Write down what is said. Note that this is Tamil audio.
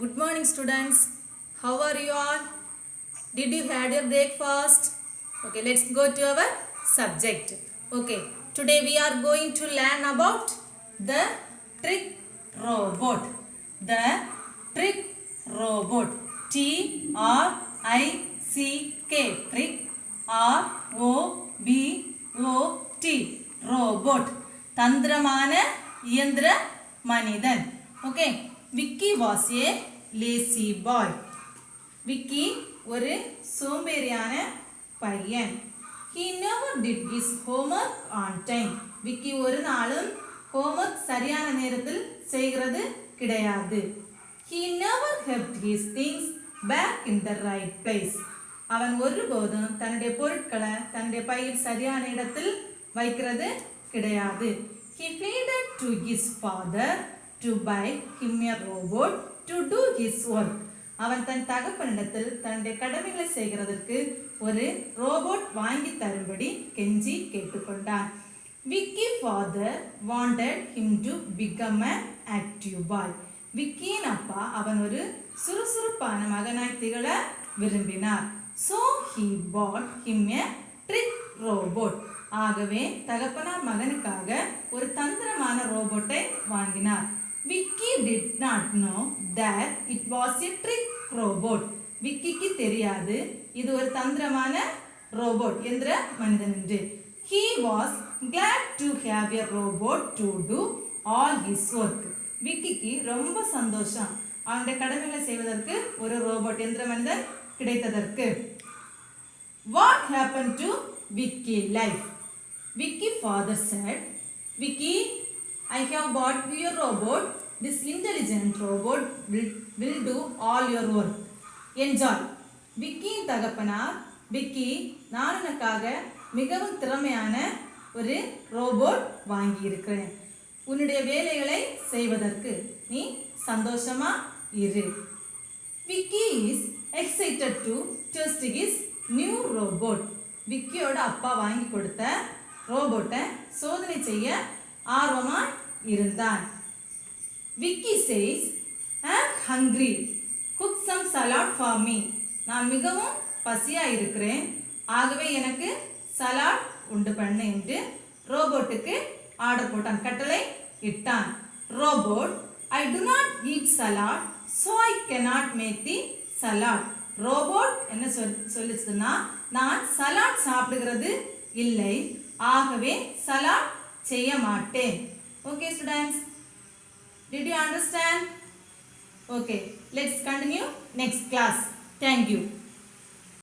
Good morning students. How are you all? Did you had your breakfast? Okay, let's go to our subject. Okay, today we are going to learn about the trick robot. The trick robot. T-R-I-C-K. Trick. R-O-B-O-T. Robot. தந்திரமான இயந்திர மனிதன். Okay, Vicky was a lazy boy. Vicky ஒரு சோம்பேறியான பையன். He never did his homework on time. Vicky ஒரு நாளும் homework சரியான நேரத்தில் செய்கிறது கிடையாது. He never kept his things back in the right place. அவன் ஒருபோதும் தன்னுடைய பொருட்களை தன்னுடைய பையில் சரியான இடத்தில் வைக்கிறது கிடையாது. He pleaded to his father to buy him a robot to do his work. அவன் தன் தகப்பனிடத்தில் தன்னுடைய கடமைகளை செய்கிறதற்கு ஒரு ரோபோட் வாங்கி தரும்படி கெஞ்சி கேட்டுக்கொண்டான். Vicky father wanted him to become an active boy. விக்கியின் அப்பா அவன் ஒரு சுறுசுறுப்பான மகனாய் திகழ விரும்பினார். So he bought him a trick robot. ஆகவே தகப்பனார் மகனுக்காக ஒரு தந்திரமான ரோபோட்டை வாங்கினார். Vicky did not know that it was a trick robot. விக்கிக்கு தெரியாது இது ஒரு தந்திரமான ரோபோட் எந்திர மனிதன் என்று. He was glad to have a robot to do all his work. விக்கிக்கு ரொம்ப சந்தோஷம் அவனுடைய கடமைகளை செய்வதற்கு ஒரு ரோபோட் எந்திர மனிதன் கிடைத்ததற்கு. What happened to Vicky life? Vicky father said, Vicky, I have bought you a robot. This intelligent robot will do all your work. Enjoy. Vicky தகப்பனார், Vicky நான் உனக்காக மிகவும் திறமையான ஒரு ரோபோட் வாங்கி இருக்கிறேன். உன்னுடைய வேலைகளை செய்வதற்கு நீ சந்தோஷமா இரு. Vicky is excited to test his new robot. விக்கியோட அப்பா வாங்கி கொடுத்த ரோபோட்டை சோதனை செய்ய ஆர்வமா இருந்தான். Vicky says, I'm hungry. Cook some salad for me. நான் மிகவும் பசியா இருக்கிறேன். ஆகவே எனக்கு சலாட் உண்டு பண்ணு என்று ரோபோட்டுக்கு ஆர்டர் போட்டான். கட்டளை இட்டான். Robot, I do not eat salad, so I cannot make the salad. Robot என்ன சொல்லுச்சுன்னா நான் சலாட் சாப்பிடுகிறது இல்லை, ஆகவே சலாட் செய்ய மாட்டேன். Okay students, did you understand? Okay, let's continue next class. Thank you.